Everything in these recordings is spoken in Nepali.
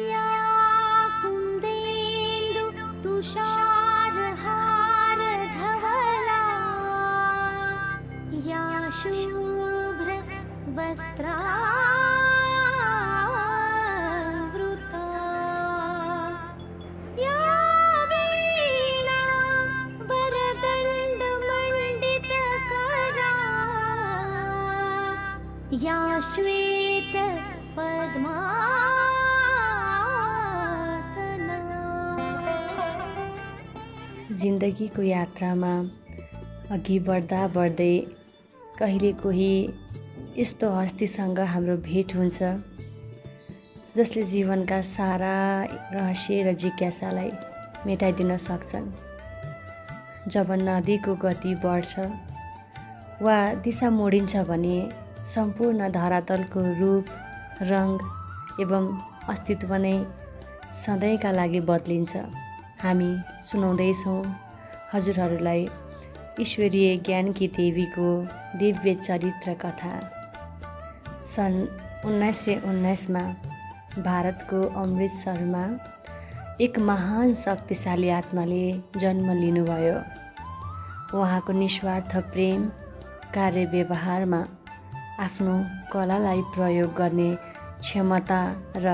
या कुन्देन्दु तुषारहार धवला या शुभ्र वस्त्रावृता या वीणा वरदण्डमण्डितकरा या श्वेत पद्मासना। जिन्दगीको यात्रामा अघि बढ्दा बढ्दै कहिले कोही यस्तो हस्तीसँग हाम्रो भेट हुन्छ जसले जीवनका सारा रहस्य र जिज्ञासालाई मेटाइदिन सक्छन्। जब नदीको गति बढ्छ वा दिशा मोडिन्छ भने सम्पूर्ण धरातलको रूप, रङ एवं अस्तित्व नै सधैँका लागि बदलिन्छ। हामी सुनाउँदैछौँ हजुरहरूलाई ईश्वरीय ज्ञानकी देवीको दिव्य चरित्र कथा। सन् 1919 भारतको अमृतसरमा एक महान शक्तिशाली आत्माले जन्म लिनुभयो। उहाँको निस्वार्थ प्रेम, कार्य व्यवहारमा आफ्नो कलालाई प्रयोग गर्ने क्षमता र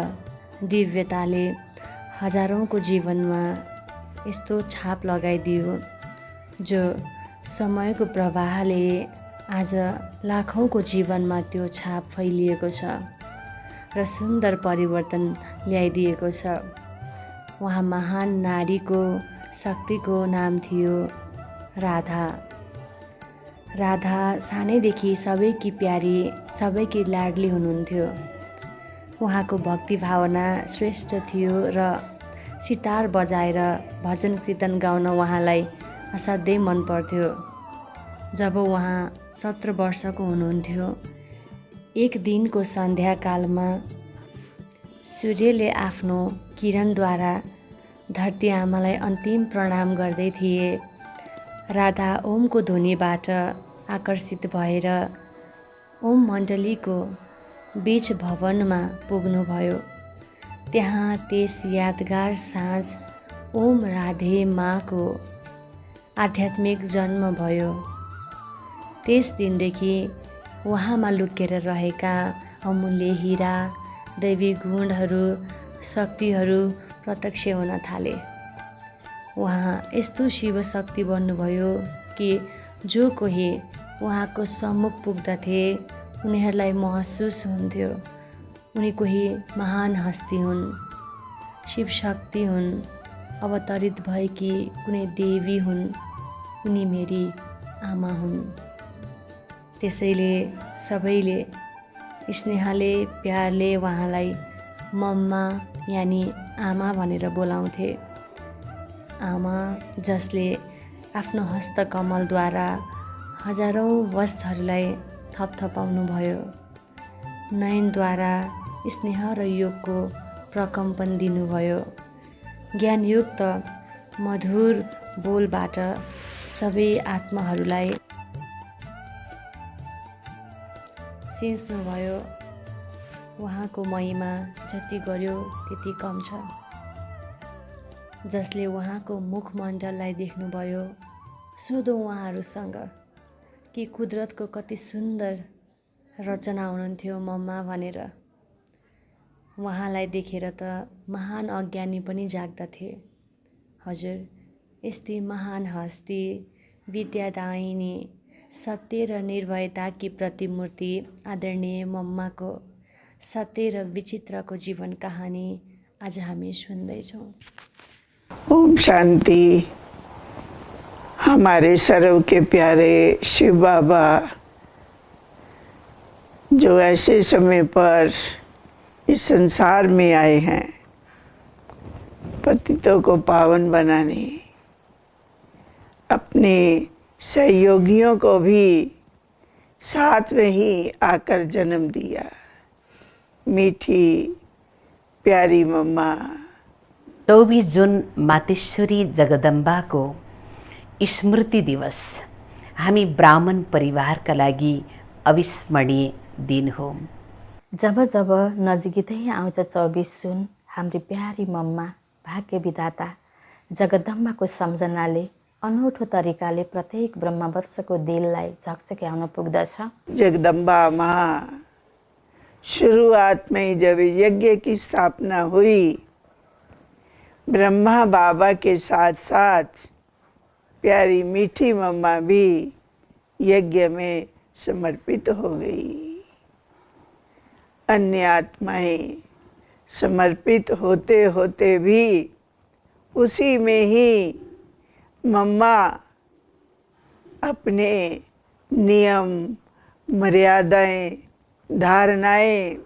दिव्यताले हजारौंको जीवनमा यस्तो छाप लगाइदियो जो समयको प्रवाहले आज लाखौंको जीवनमा त्यो छाप फैलिएको छ र सुन्दर परिवर्तन ल्याइदिएको छ। उहाँ महान नारीको शक्तिको नाम थियो राधा। राधा सानैदेखि सबैकी प्यारी, सबैकी लाडली हुनुहुन्थ्यो। उहाँको भक्ति भावना श्रेष्ठ थियो र सितार बजाएर भजन कीर्तन गाउन उहाँलाई असाध्यै मन पर्थ्यो। जब उहाँ 17 वर्षको हुनुहुन्थ्यो, एक दिनको सन्ध्याकालमा सूर्यले आफ्नो किरणद्वारा धरती आमालाई अन्तिम प्रणाम गर्दै थिए। राधा ओमको ध्वनिबाट आकर्षित भएर ओम मण्डलीको बीच भवनमा पुग्नुभयो। त्यहाँ त्यस यादगार साँझ ओम राधे माँको आध्यात्मिक जन्म भयो। त्यस दिनदेखि उहाँमा लुकेर रहेका अमूल्य हीरा, दैवी गुणहरू, शक्तिहरू प्रत्यक्ष हुन थाले। उहाँ यस्तो शिवशक्ति बन्नुभयो कि जो कोही उहाँको सम्मुख पुग्दथे उनीहरूलाई महसुस हुन्थ्यो उनी कोही महान हस्ती हुन्, शिवशक्ति हुन्, अवतरित भएकी कुनै देवी हुन्, उनी मेरी आमा हुन्। त्यसैले सबैले स्नेहले, प्यारले उहाँलाई मम्मा यानि आमा भनेर बोलाउँथे। आमा जसले आफ्नो हस्तकमलद्वारा हजारौं वस्तुहरूलाई थपथपाउनु भयो, नयनद्वारा स्नेह र योगको प्रकम्पन दिनुभयो, ज्ञानयुक्त मधुर बोलबाट सबै आत्माहरूलाई सिँच्नुभयो। उहाँको महिमा जति गर्यो त्यति कम छ। जसले उहाँको मुखमण्डललाई देख्नुभयो सोधौँ उहाँहरूसँग कि कुदरतको कति सुन्दर रचना हुनुहुन्थ्यो मम्मा भनेर। उहाँलाई देखेर त महान अज्ञानी पनि जाग्दथे। हजुर, यस्तै महान हस्ती, विद्यादायिनी, सत्य र निर्भयताकी प्रतिमूर्ति आदरणीय मम्माको सत्य र विचित्रको जीवन कहानी आज हामी सुन्दैछौँ। ओम शांति। हमारे सर्व के प्यारे शिव बाबा जो ऐसे समय पर इस संसार में आए हैं पतितों को पावन बनाने, अपने सहयोगियों को भी साथ में ही आकर जन्म दिया। मीठी प्यारी मम्मा। 24 जुन मातेश्वरी जगदम्बाको स्मृति दिवस हामी ब्राह्मण परिवारका लागि अविस्मरणीय दिन हो। जब जब नजिकै आउँछ 24 जुन, हाम्री प्यारी मम्मा भाग्य विधाता जगदम्बाको सम्झनाले अनौठो तरिकाले प्रत्येक ब्रह्मवर्षको दिललाई झकझक्याउन पुग्दछ। जगदम्बा माँ शुरुआत में जब यज्ञ की स्थापना हुई, ब्रह्मा बाबा के साथ साथ प्यारी मीठी मम्मा भी यज्ञ में समर्पित हो गई। अन्य आत्माएं समर्पित होते होते भी उसी में ही मम्मा अपने नियम, मर्यादाएं, धारणाएं,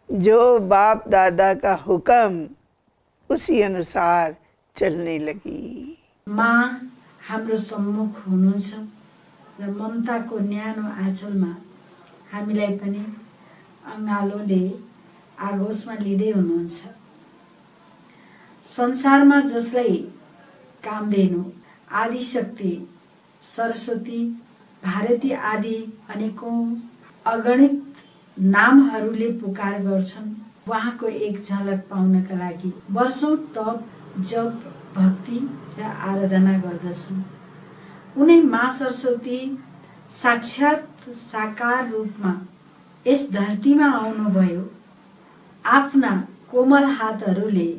जो बाप दादा का हुक्म, उसी अनुसार चलने लगी। माँ हाम्रो सम्मुख हुनुहुन्छ र ममताको न्यानो आँचलमा हामीलाई पनि अँगालोले आगोशमा लिँदै हुनुहुन्छ। संसारमा जसलाई कामधेनु, आदिशक्ति, सरस्वती, भारती आदि अनेकौं अगणित नामहरूले पुकार गर्छन्, उहाँको एक झलक पाउनका लागि वर्षौं तप, जप, भक्ति र आराधना गर्दछन्। उनै माँ सरस्वती साक्षात साकार रूपमा यस धरतीमा आउनुभयो। आफ्ना कोमल हातहरूले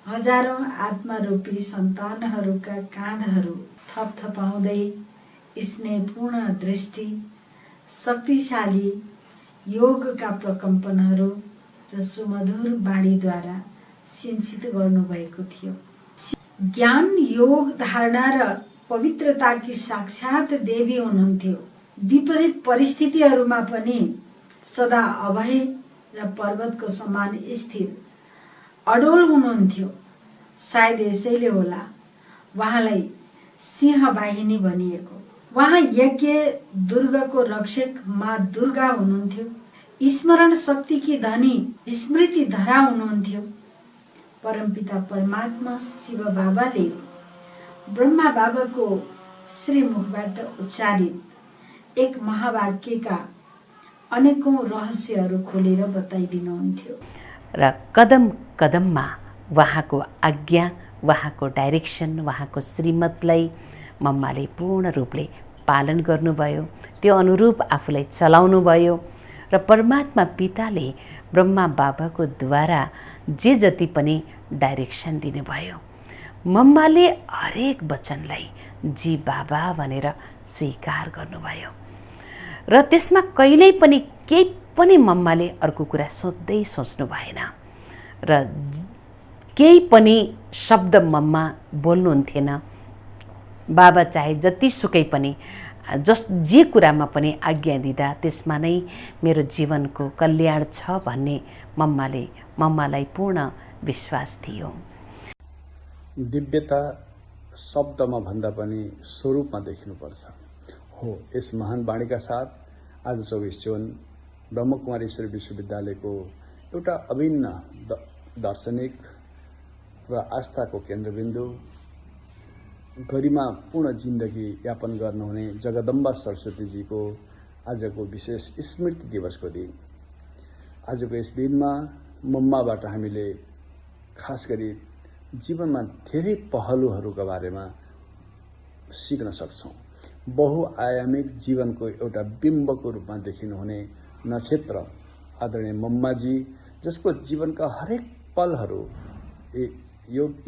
हजारौं आत्मारूपी सन्तानहरूका काँधहरू थपथपाउँदै स्नेहपूर्ण दृष्टि, शक्तिशाली योगका प्रकम्पनहरू र सुमधुर बाणीद्वारा सिंचित गर्नुभएको थियो। ज्ञान, योग, धारणा र पवित्रताकी साक्षात देवी हुनुहुन्थ्यो। विपरीत परिस्थितिहरूमा पनि सदा अभय र पर्वतको समान स्थिर अडोल हुनुहुन्थ्यो। सायद यसैले होला उहाँलाई सिंहवाहिनी भनिएको। उहाँ यज्ञ दुर्गाको रक्षक माँ दुर्गा हुनुहुन्थ्यो। स्मरण शक्तिकी धनी स्मृति धरा हुनुहुन्थ्यो। परमपिता परमात्मा शिव बाबाले ब्रह्मा बाबाको श्रीमुखबाट उच्चारित एक महावाक्यका अनेकौं रहस्यहरू खोलेर बताइदिनुहुन्थ्यो र कदम कदममा उहाँको आज्ञा, उहाँको डाइरेक्सन, उहाँको श्रीमतलाई मम्माले पूर्ण रूपले पालन गर्नुभयो। त्यो अनुरूप आफूलाई चलाउनुभयो र परमात्मा पिताले ब्रह्मा बाबाको द्वारा जे जति पनि डाइरेक्सन दिनुभयो, मम्माले हरेक वचनलाई जी बाबा भनेर स्वीकार गर्नुभयो र त्यसमा कहिल्यै पनि केही पनि मम्माले अर्को कुरा सोच्नु भएन र केही पनि शब्द मम्मा बोल्नुहुन्थेन। बाबा चाहे जतिसुकै पनि जे कुरामा पनि आज्ञा दिँदा त्यसमा नै मेरो जीवनको कल्याण छ भन्ने मम्मालाई पूर्ण विश्वास थियो। दिव्यता शब्दमा भन्दा पनि स्वरूपमा देखिनुपर्छ। हो, यस महान बाणीका साथ आज 24 जुन ब्रह्मकुमारीश्वरी विश्वविद्यालयको एउटा अभिन्न दार्शनिक र आस्थाको केन्द्रबिन्दु, गरिमा पूर्ण जिन्दगी यापन गर्नुहुने जगदम्बा सरस्वतीजीको आजको विशेष स्मृति दिवसको दिन। आजको यस दिनमा मम्माबाट हामीले खास गरी जीवनमा धेरै पहलुहरूका बारेमा सिक्न सक्छौँ। बहुआयामिक जीवनको एउटा बिम्बको रूपमा देखिनुहुने नक्षत्र आदरणीय मम्माजी, जसको जीवनका हरेक पलहरू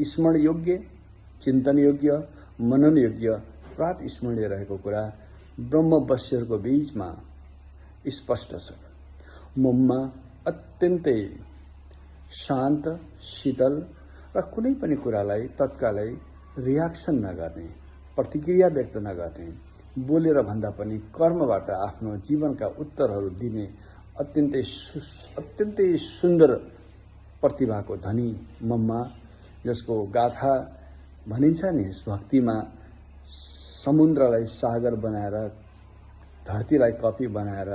स्मरण योग्य, चिन्तन योग्य, मनन योग्य, प्रात स्मरणीय रहेको कुरा ब्रह्मवश्यहरूको बीचमा स्पष्ट छ। मम्मा अत्यन्तै शान्त, शीतल र कुनै पनि कुरालाई तत्कालै रियाक्सन नगर्ने, प्रतिक्रिया व्यक्त नगर्ने, बोलेर भन्दा पनि कर्मबाट आफ्नो जीवनका उत्तरहरू दिने अत्यन्तै सुन्दर प्रतिभाको धनी मम्मा, जसको गाथा भनिन्छ नि, भक्तिमा समुद्रलाई सागर बनाएर, धरतीलाई कपी बनाएर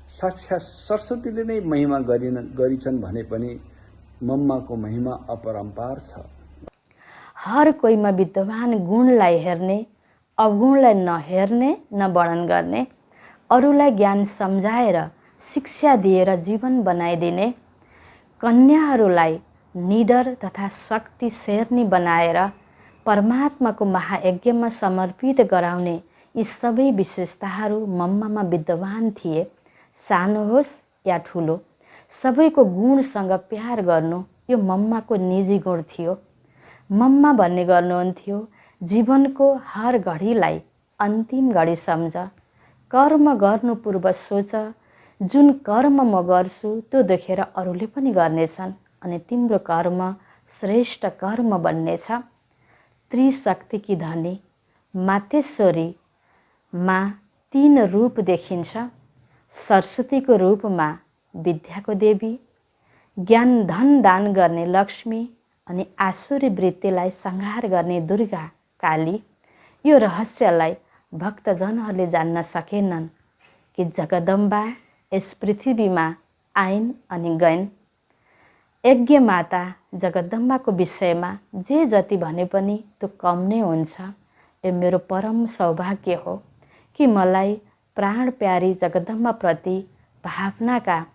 साक्षात सरस्वतीले नै महिमा गरिछन् भने पनि मम्माको महिमा अपरम्पार छ। हर कोहीमा विद्यमान गुणलाई हेर्ने, अवगुणलाई नहेर्ने, न वर्णन गर्ने, अरूलाई ज्ञान सम्झाएर शिक्षा दिएर जीवन बनाइदिने, कन्याहरूलाई निडर तथा शक्ति शेर्नी बनाएर परमात्माको महायज्ञमा समर्पित गराउने यी सबै विशेषताहरू मम्मामा विद्यमान थिए। सानो होस् या ठुलो, सबैको गुणसँग प्यार गर्नु यो मम्माको निजी गुण थियो। मम्मा भन्ने गर्नुहुन्थ्यो, जीवनको हर घडीलाई अन्तिम घडी सम्झ, कर्म गर्नु पूर्व सोच, जुन कर्म म गर्छु त्यो देखेर अरूले पनि गर्नेछन् अनि तिम्रो कर्म श्रेष्ठ कर्म बन्नेछ। त्रिशक्तिकी धनी मातेश्वरी मा 3 रूप देखिन्छ। सरस्वतीको रूपमा विद्याको देवी, ज्ञान धन दान गर्ने लक्ष्मी अनि आसुरी वृत्तिलाई संहार गर्ने दुर्गा काली। यो रहस्यलाई भक्तजनहरूले जान्न सकेनन् कि जगदम्बा यस पृथ्वीमा आइन् अनि गइन्। यज्ञ माता जगदम्बाको विषयमा जे जति भने पनि त्यो कम नै हुन्छ। यो मेरो परम सौभाग्य हो कि मलाई प्राण प्यारी जगदम्बाप्रति भावनाका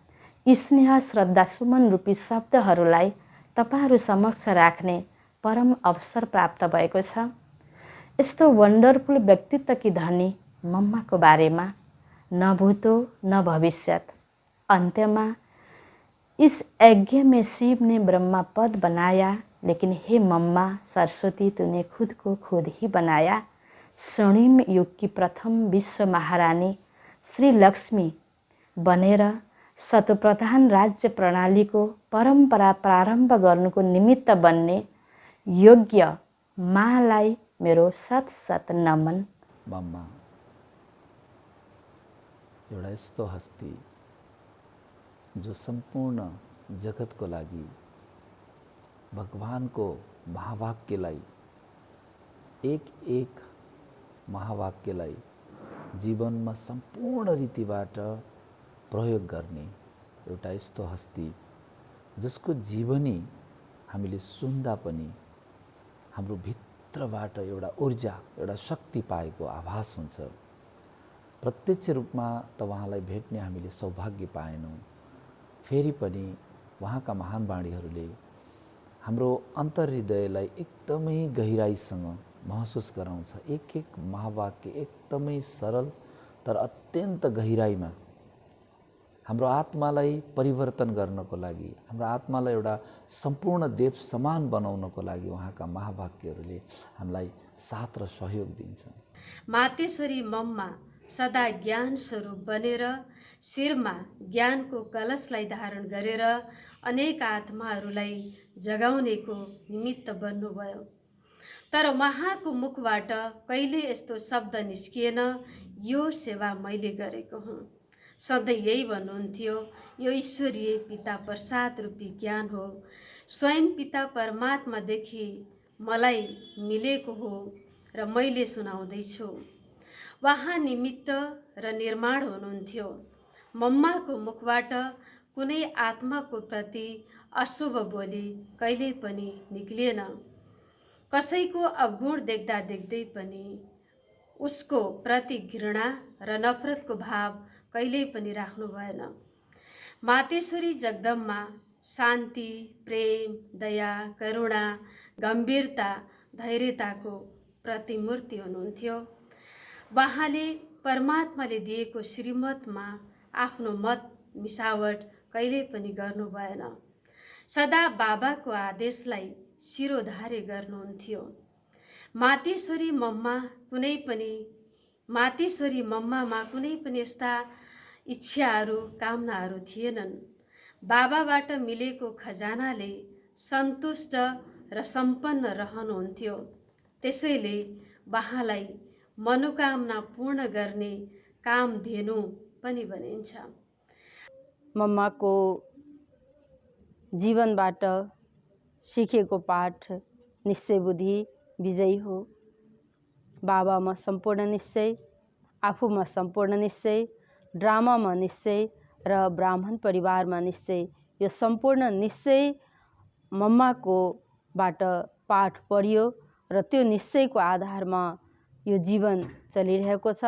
स्नेह श्रद्धा सुमन रूपी शब्दहरूलाई तपाईँहरू समक्ष राख्ने परम अवसर प्राप्त भएको छ। यस्तो वन्डरफुल व्यक्तित्वकी धनी मम्माको बारेमा न भूतो न भविष्यत, अंत्य में इस यज्ञ में शिव ने ब्रह्मा पद बनाया, लेकिन हे मम्मा सरस्वती तूने खुद को खुद ही बनाया। स्वर्णिम युग की प्रथम विश्व महारानी श्री लक्ष्मी बनेर शतप्रधान राज्य प्रणाली को परंपरा प्रारंभ गर्नुको निमित्त बन्ने योग्य मालाई मेरो शत शत नमन। मम्मा एउटा यस्तो हस्ती जो संपूर्ण जगतको लागि भगवानको महावाक्यलाई एक एक महावाक्यलाई जीवनमा सम्पूर्ण रीतिबाट प्रयोग गर्ने एउटा यस्तो हस्ती जसको जीवनी हामीले सुन्दा पनि हाम्रो भित्रबाट एउटा ऊर्जा एउटा शक्ति पाएको आभास हुन्छ। प्रत्यक्ष रूपमा त उहाँलाई भेट्ने हामीले सौभाग्य पाएनौँ, फेरि पनि उहाँका महान वाणीहरूले हाम्रो अन्तर्हृदयलाई एकदमै गहिराईसँग महसुस गराउँछ। एक एक महावाक्य एकदमै सरल तर अत्यन्त गहिराईमा हाम्रो आत्मालाई परिवर्तन गर्नको लागि, हाम्रो आत्मालाई एउटा सम्पूर्ण देव समान बनाउनको लागि उहाँका महावाक्यहरूले हामीलाई साथ र सहयोग दिन्छन्। मातेश्वरी मम्मा सदा ज्ञान स्वरूप बनेर शिरमा ज्ञानको कलशलाई धारण गरेर अनेक आत्माहरूलाई जगाउनेको निमित्त बन्नुभयो। तर उहाँको मुखबाट कहिले यस्तो शब्द निस्किएन, यो सेवा मैले गरेको हुँ। सधैँ यही भन्नुहुन्थ्यो, यो ईश्वरीय पिता प्रसाद रूपी ज्ञान हो, स्वयं पिता परमात्मादेखि मलाई मिलेको हो र मैले सुनाउँदैछु। उहाँ निमित्त र निर्माण हुनुहुन्थ्यो। मम्माको मुखबाट कुनै आत्माको प्रति अशुभ बोली कहिल्यै पनि निक्लिएन। कसैको अवगुण देख्दा देख्दै पनि उसको प्रति घृणा र नफरतको भाव कहिल्यै पनि राख्नु भएन। मातेश्वरी जगदम्बा शान्ति, प्रेम, दया, करुणा, गम्भीरता, धैर्यताको प्रतिमूर्ति हुनुहुन्थ्यो। उहाँले परमात्माले दिएको श्रीमतमा आफ्नो मत मिसावट कहिल्यै पनि गर्नु भएन। सदा बाबाको आदेशलाई शिरोधार्य गर्नुहुन्थ्यो। मातेश्वरी मम्मामा कुनै पनि यस्ता इच्छाहरू कामनाहरू थिएनन्। बाबाबाट मिलेको खजानाले सन्तुष्ट र सम्पन्न रहनुहुन्थ्यो। त्यसैले उहाँलाई मनोकामना पूर्ण गर्ने कामधेनु पनि भनिन्छ। मम्माको जीवनबाट सिकेको पाठ निश्चय बुद्धि विजयी हो। बाबामा सम्पूर्ण निश्चय, आफूमा सम्पूर्ण निश्चय, ड्रामामा निश्चय र ब्राह्मण परिवारमा निश्चय, यो सम्पूर्ण निश्चय मम्माको बाट पाठ पढियो र त्यो निश्चयको आधारमा यो जीवन चलिरहेको छ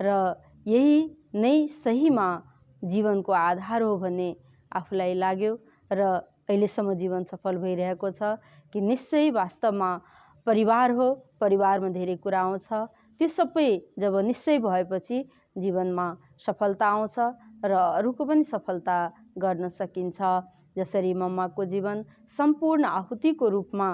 र यही नै सहीमा जीवनको आधार हो भन्ने आफूलाई लाग्यो र अहिलेसम्म जीवन सफल भइरहेको छ कि निश्चय वास्तवमा परिवार हो, परिवारमा धेरै कुरा आउँछ, त्यो सबै जब निश्चय भएपछि जीवनमा सफलता आउँछ र अरूको पनि सफलता गर्न सकिन्छ। जसरी मम्माको जीवन सम्पूर्ण आहुतिको रूपमा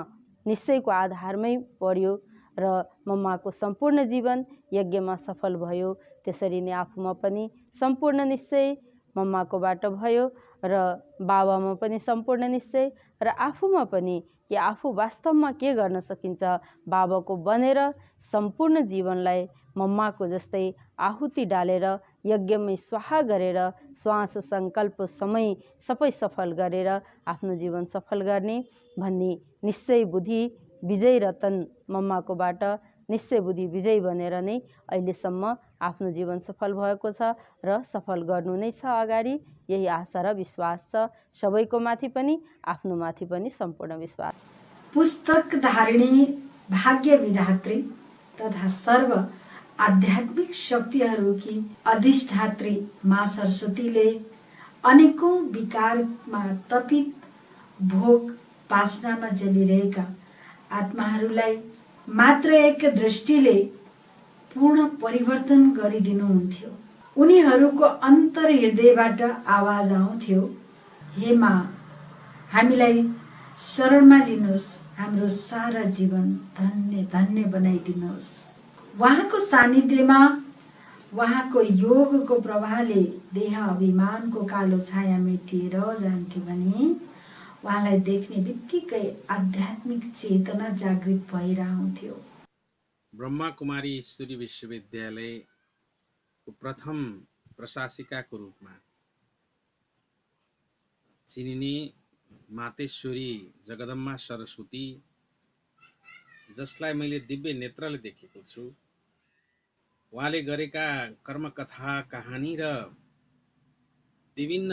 निश्चयको आधारमै पर्यो र मम्माको सम्पूर्ण जीवन यज्ञमा सफल भयो, त्यसरी नै आफूमा पनि सम्पूर्ण निश्चय मम्माकोबाट भयो र बाबामा पनि सम्पूर्ण निश्चय र आफूमा पनि कि आफू वास्तवमा के गर्न सकिन्छ, बाबाको बनेर सम्पूर्ण जीवनलाई मम्माको जस्तै आहुति डालेर यज्ञमै स्वाहा गरेर श्वास सङ्कल्प समय सबै सफल गरेर आफ्नो जीवन सफल गर्ने भन्ने निश्चय बुद्धि विजय रतन मम्माकोबाट निश्चय बुद्धि विजय बनेर नै अहिलेसम्म आफ्नो जीवन सफल भएको छ र सफल गर्नु नै छ अगाडि। यही आशा र विश्वास छ सबैको माथि पनि आफ्नो माथि पनि सम्पूर्ण विश्वास। पुस्तक धारिणी भाग्य विधात्री तथा सर्व आध्यात्मिक शक्तिहरूकी अधिष्ठात्री माँ सरस्वतीले अनेकौं विकारमा तपित भोग वासनामा जलिरहेका आत्माहरूलाई मात्र एक दृष्टिले पूर्ण परिवर्तन गरिदिनुहुन्थ्यो। उनीहरूको अन्तर हृदयबाट आवाज आउँथ्यो, हे माँ, हामीलाई शरणमा लिनुहोस्, हाम्रो सारा जीवन धन्य धन्य बनाइदिनुहोस्। उहाँको सानिध्यमा उहाँको योगको प्रभावले देह अभिमानको कालो छाया मेटिएर जान्थ्यो भने उहाँलाई देख्ने बित्तिकै आध्यात्मिक चेतना जागृत भएर आउँथ्यो। ब्रह्मा कुमारी ईश्वरी विश्वविद्यालयको प्रथम प्रशासिकाको रूपमा चिनिने मातेश्वरी जगदम्मा सरस्वती, जसलाई मैले दिव्य नेत्रले देखेको छु, उहाँले गरेका कर्मकथा कहानी र विभिन्न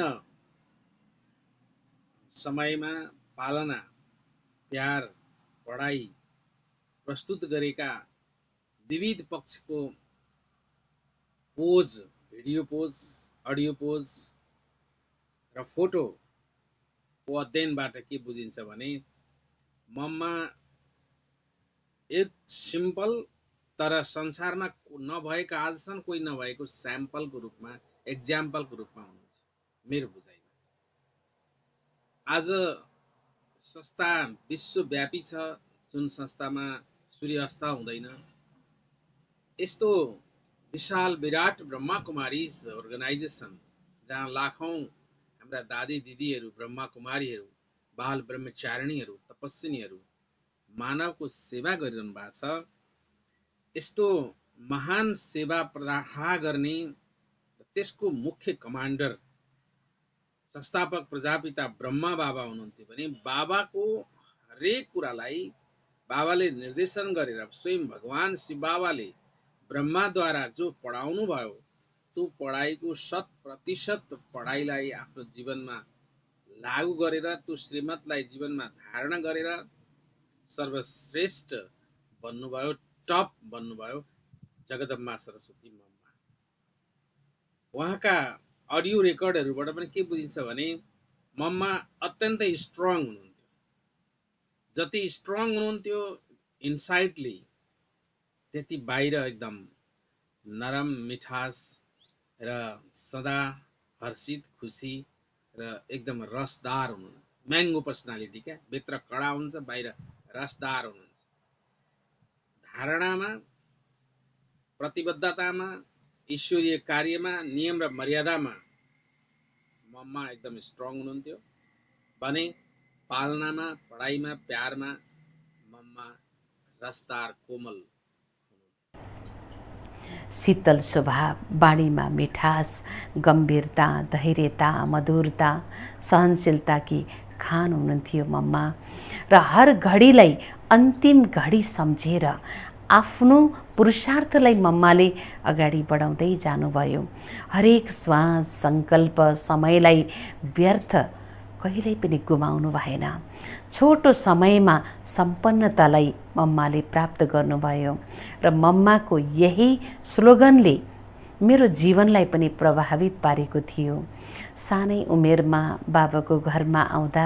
समयमा पालना, प्यार, पढाइ प्रस्तुत गरेका विविध पक्षको pose, video pose, audio pose र फोटोको अध्ययनबाट के बुझिन्छ भने मम्मा एक सिम्पल तर संसारमा नभएका आजसम्म कोही नभएको स्याम्पलको रूपमा, एक्जाम्पलको रूपमा हुनुहुन्छ मेरो बुझाइमा। आज संस्था विश्वव्यापी छ, जुन संस्थामा सूर्यास्त हुँदैन। यस्तो विशाल विराट ब्रह्मा कुमारीज अर्गनाइजेसन जहाँ लाखौं हाम्रा दादी दिदीहरू, ब्रह्मा कुमारीहरू, बाल ब्रह्मचारिणीहरू, तपस्विनीहरू मानवको सेवा गरिरहनु भएको छ। यस्तो महान सेवा प्रदाह गर्ने त्यसको मुख्य कमान्डर संस्थापक प्रजापिता ब्रह्मा बाबा हुनुहुन्थ्यो भने बाबाको हरेक कुरालाई बाबाले निर्देशन गरेर स्वयं भगवान शिव बाबाले ब्रह्माद्वारा जो पढाउनु भयो त्यो पढाइको 100% पढाइलाई आफ्नो जीवनमा लागू गरेर त्यो श्रीमतलाई जीवनमा धारण गरेर सर्वश्रेष्ठ बन्नुभयो, टप बन्नुभयो जगदम्मा सरस्वती मम्मा। उहाँका अडियो रेकर्डहरूबाट पनि के बुझिन्छ भने मम्मा अत्यन्तै स्ट्रङ हुनुहुन्थ्यो। जति स्ट्रङ हुनुहुन्थ्यो इनसाइडली, त्यति बाहिर एकदम नरम, मिठास र सदा हर्षित, खुसी र एकदम रसदार हुनुहुन्छ। म्याङ्गो पर्सनालिटी क्या, भित्र कडा हुन्छ, बाहिर रसदार हुनुहुन्छ। धारणामा, प्रतिबद्धतामा, ईश्वरीय कार्यमा, नियम र मर्यादामा मम्मा एकदम स्ट्रङ हुनुहुन्थ्यो भने पालनामा, पढाइमा, प्यारमा मम्मा रसदार, कोमल। शीतल स्वभाव, बाणीमा मिठास, गम्भीरता, धैर्यता, मधुरता, सहनशीलताकी खान हुनुहुन्थ्यो मम्मा र हर घडीलाई अन्तिम घडी सम्झेर आफ्नो पुरुषार्थलाई मम्माले अगाडि बढाउँदै जानुभयो। हरेक श्वास, सङ्कल्प, समयलाई व्यर्थ कहिल्यै पनि गुमाउनु भएन। छोटो समयमा सम्पन्नतालाई मम्माले प्राप्त गर्नुभयो र मम्माको यही स्लोगनले मेरो जीवनलाई पनि प्रभावित पारेको थियो। सानै उमेरमा बाबाको घरमा आउँदा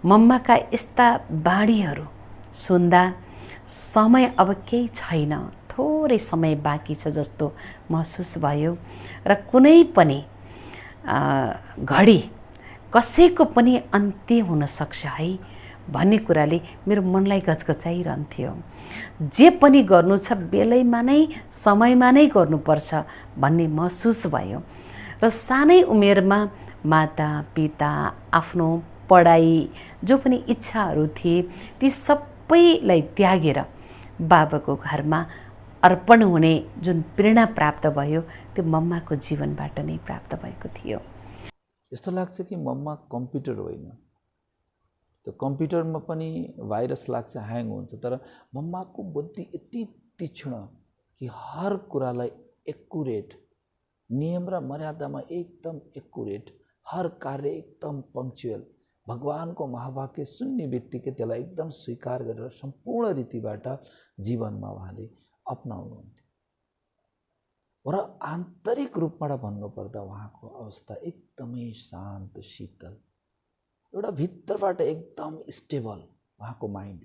मम्माका यस्ता बाणीहरू सुन्दा समय अब केही छैन, थोरै समय बाँकी छ जस्तो महसुस भयो र कुनै पनि घडी कसैको पनि अन्त्य हुन सक्छ है भन्ने कुराले मेरो मनलाई गजगजाइरहन्थ्यो। जे पनि गर्नु छ बेलैमा नै समयमा नै गर्नुपर्छ भन्ने महसुस भयो र सानै उमेरमा माता पिता आफ्नो पढाइ जो पनि इच्छाहरू थिए ती सबैलाई त्यागेर बाबाको घरमा अर्पण हुने जुन प्रेरणा प्राप्त भयो त्यो मम्माको जीवनबाट नै प्राप्त भएको थियो। यस्तो लाग्छ कि मम्मा कम्प्युटर होइन, त्यो कम्प्युटरमा पनि भाइरस लाग्छ, ह्याङ हुन्छ, तर मम्माको बुद्धि यति तीक्ष्ण कि हर कुरालाई एक्युरेट, नियम र मर्यादामा एकदम एक्युरेट, हर कार्य एकदम पङ्क्चुअल, भगवानको महावाक्य सुन्ने बित्तिकै त्यसलाई एकदम स्वीकार गरेर सम्पूर्ण रीतिबाट जीवनमा उहाँले अपनाउनुहुन्थ्यो। र आन्तरिक रूपबाट भन्नुपर्दा उहाँको अवस्था एकदमै शान्त शीतल, एउटा भित्रबाट एकदम स्टेबल उहाँको माइन्ड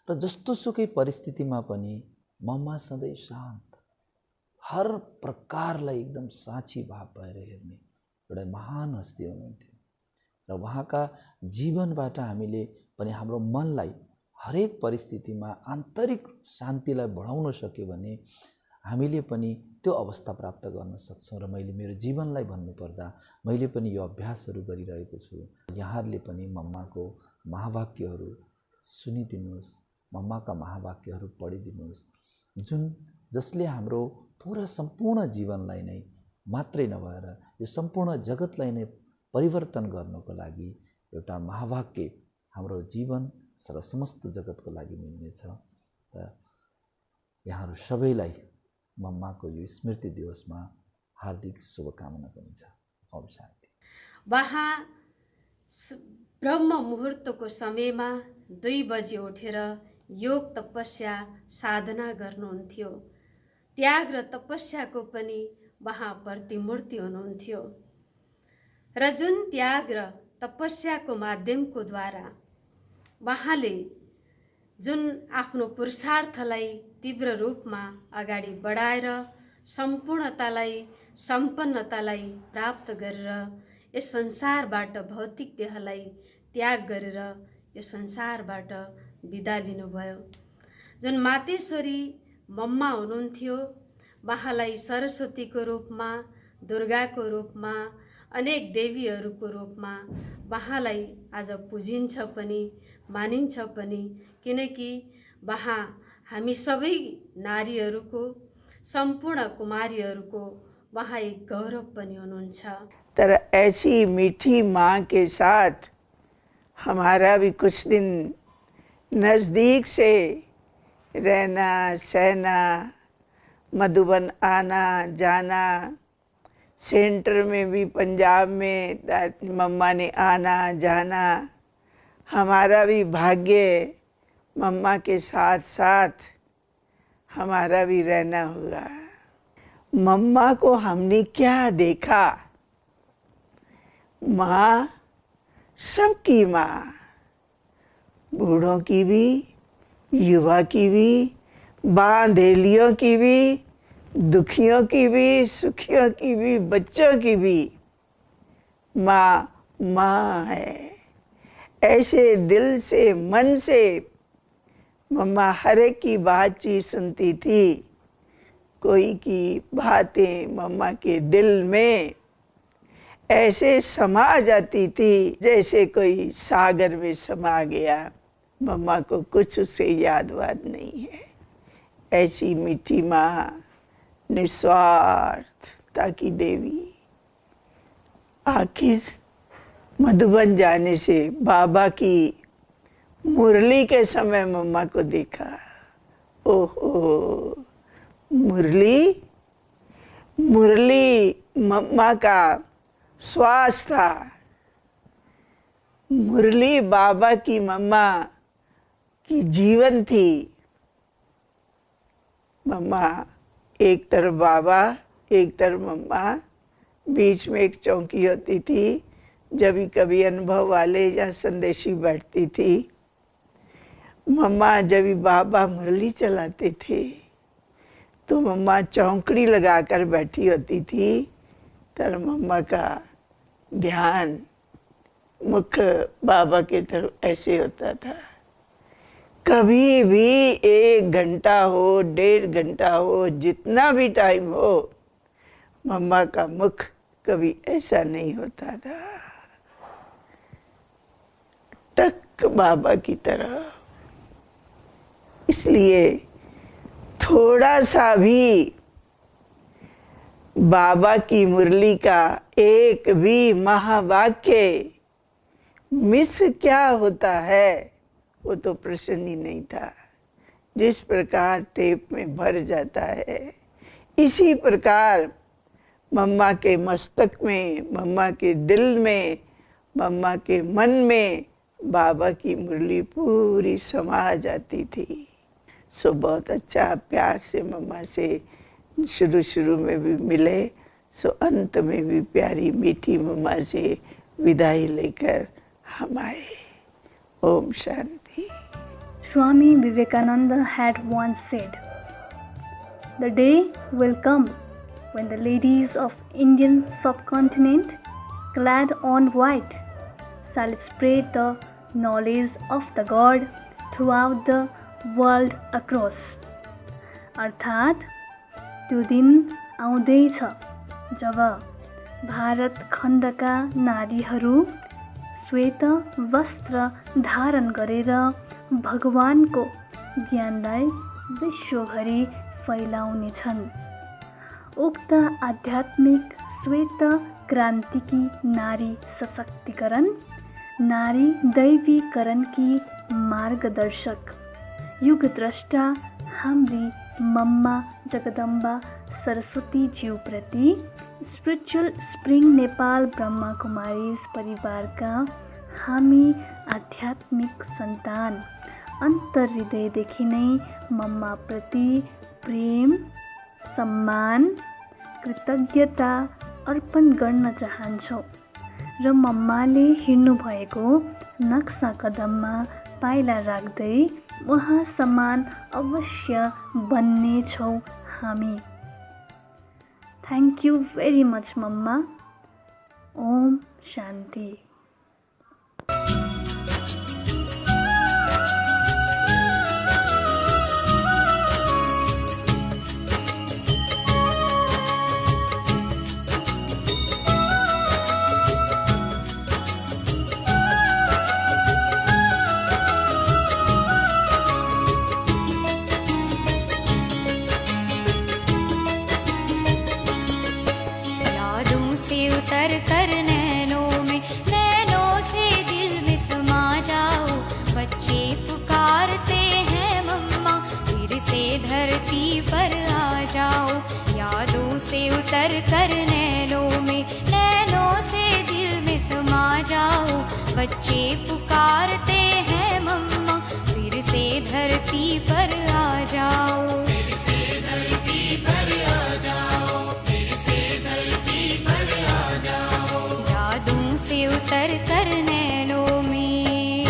र जस्तो सुकै परिस्थितिमा पनि मम्मा सधैँ शान्त, हर प्रकारलाई एकदम साँची भाव भएर हेर्ने एउटा महान हस्ती हुनुहुन्थ्यो। र उहाँका जीवनबाट हामीले पनि हाम्रो मनलाई हरेक परिस्थितिमा आन्तरिक शान्तिलाई बढाउन सक्यो भने हामीले पनि त्यो अवस्था प्राप्त गर्न सक्छौँ। र मैले मेरो जीवनलाई भन्नुपर्दा मैले पनि यो अभ्यासहरू गरिरहेको छु। यहाँहरूले पनि मम्माको महावाक्यहरू सुनिदिनुहोस्, मम्माका महावाक्यहरू पढिदिनुहोस्, जसले हाम्रो पुरा सम्पूर्ण जीवनलाई नै मात्रै नभएर यो सम्पूर्ण जगतलाई नै परिवर्तन गर्नको लागि एउटा महावाक्य हाम्रो जीवन र समस्त जगतको लागि मिल्नेछ। र यहाँहरू सबैलाई मम्माको यो स्मृति दिवसमा हार्दिक शुभकामना पनि छ। ओम शान्ति। वहाँ ब्रह्म मुहुर्तको समयमा 2 बजे उठेर योग तपस्या साधना गर्नुहुन्थ्यो। त्याग र तपस्याको पनि वहाँ प्रतिमूर्ति हुनुहुन्थ्यो र जुन त्याग र तपस्याको माध्यमको द्वारा वहाँले जुन आफ्नो पुरुषार्थलाई तीव्र रूपमा अगाडि बढाएर सम्पूर्णतालाई सम्पन्नतालाई प्राप्त गरेर यस संसारबाट भौतिक देहलाई त्याग गरेर यो संसारबाट बिदा लिनुभयो। जुन मातेश्वरी मम्मा हुनुहुन्थ्यो वहाँलाई सरस्वतीको रूपमा, दुर्गाको रूपमा, अनेक देवीहरूको रूपमा वहाँलाई आज पुजिन्छ पनि मानिन्छ पनि, किनकि वहाँ हामी सबै नारीहरूको, सम्पूर्ण कुमारीहरूको वहाँ एक गौरव पनि हुनुहुन्छ। तर ऐसी मीठी माँ के साथ हमारा भी कुछ दिन नज़दीक से रहना सहना, मधुबन आना जाना, सेंटर में भी पंजाब में मम्मा ने आना जाना, हमारा भी भाग्य मम्मा के साथ साथ हमारा भी रहना हुआ। मम्मा को हमने क्या देखा? माँ सबकी माँ, बूढ़ों की भी, युवा की भी, बांधेलियों की भी, दुखियों की भी, सुखियों की भी, बच्चों की भी माँ माँ है। ऐसे दिल से मन से मम्मा हर एक की बातचीत सुनती थी। कोई की बातें मम्मा के दिल में ऐसे समा जाती थी जैसे कोई सागर में समा गया। मम्मा को कुछ उससे याद वाद नहीं है। ऐसी मीठी माँ, निस्वार्थता की देवी। आखिर मधुबन जाने से बाबा की मुरली के समय मम्मा को देखा। ओहो, मुरली, मुरली मम्मा का श्वास था। मुरली बाबा की मम्मा की जीवन थी। मम्मा एक तरफ बाबा, एक तरफ मम्मा, बीच में एक चौकी होती थी। जब भी कभी अनुभव वाले या संदेशी बैठती थी, मम्मा जब भी बाबा मुरली चलाते थे तो मम्मा चौकड़ी लगाकर बैठी होती थी। तर मम्मा का ध्यान मुख बाबा की तरफ ऐसे होता था। कभी भी 1 घंटा हो, 1.5 घंटा हो, जितना भी टाइम हो, मम्मा का मुख कभी ऐसा नहीं होता था, टक बाबा की तरह। इसलिए थोड़ा सा भी बाबा की मुरली का एक भी महावाक्य मिस क्या होता है, वो तो प्रश्न ही नहीं था। जिस प्रकार टेप में भर जाता है, इसी प्रकार मम्मा के मस्तक में, मम्मा के दिल में, मम्मा के मन में बाबा की मुरली पूरी समा जाती थी। सो बहुत अच्छा प्यार से मम्मा से शुरू में भी मिले, सो अंत में भी प्यारी मीठी मम्मा से विदाई लेकर हम आए। Om Shanti. Swami Vivekananda had once said, "The day will come when the ladies of Indian subcontinent, clad on white, shall spread the knowledge of the God throughout the world across." अर्थात त्यो दिन आउँदैछ जब भारत खण्डका नारीहरू श्वेत वस्त्र धारण गरेर भगवानको ज्ञानलाई विश्वभरि फैलाउनेछन्। उक्त आध्यात्मिक श्वेत क्रान्तिकी नारी सशक्तिकरण, नारी दैवीकरणकी मार्गदर्शक, युगद्रष्टा हाम्री मम्मा जगदम्बा सरस्वती ज्यूप्रति स्पिरिचुअल स्प्रिङ नेपाल ब्रह्मकुमारीज परिवारका हामी आध्यात्मिक सन्तान अन्तर्हृदयदेखि नै मम्माप्रति प्रेम, सम्मान, कृतज्ञता अर्पण गर्न चाहन्छौँ र मम्माले हिँड्नुभएको नक्सा कदममा पाइला राख्दै उहाँ समान अवश्य बन्नेछौँ हामी। थ्याङ्क यू भेरी मच मम्मा। ओम शान्ति। कर नैनों से दिल में समा जाओ। बच्चे पुकारते हैं मम्मा, फिर से धरती पर आ जाओ। यादों से उतर कर नैनों से दिल में समा जाओ। बच्चे पुकारते हैं मम्मा, फिर से धरती पर आ जाओ। उतर कर नैनों में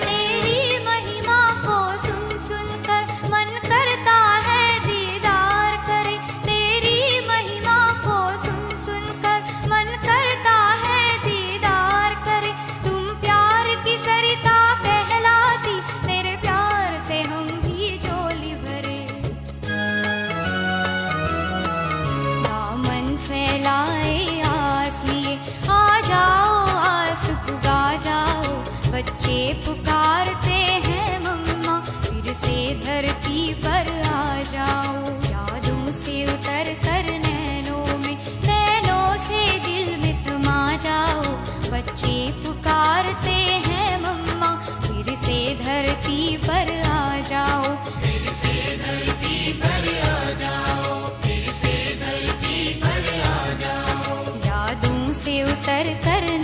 तेरी महिमा को सुन सुन कर मन करता है दीदार करे। तेरी महिमा को सुन सुन कर मन करता है दीदार करे। तुम प्यार की सरिता बच्चे पुकारते हैं मम्मा, फिर से धरती पर आ जाओ। यादों से उतर कर नैनों से दिल में समा जाओ। बच्चे पुकारते हैं मम्मा, फिर से धरती पर आ जाओ। फिर से धरती पर आ जाओ। फिर से धरती पर आ जाओ। उतर कर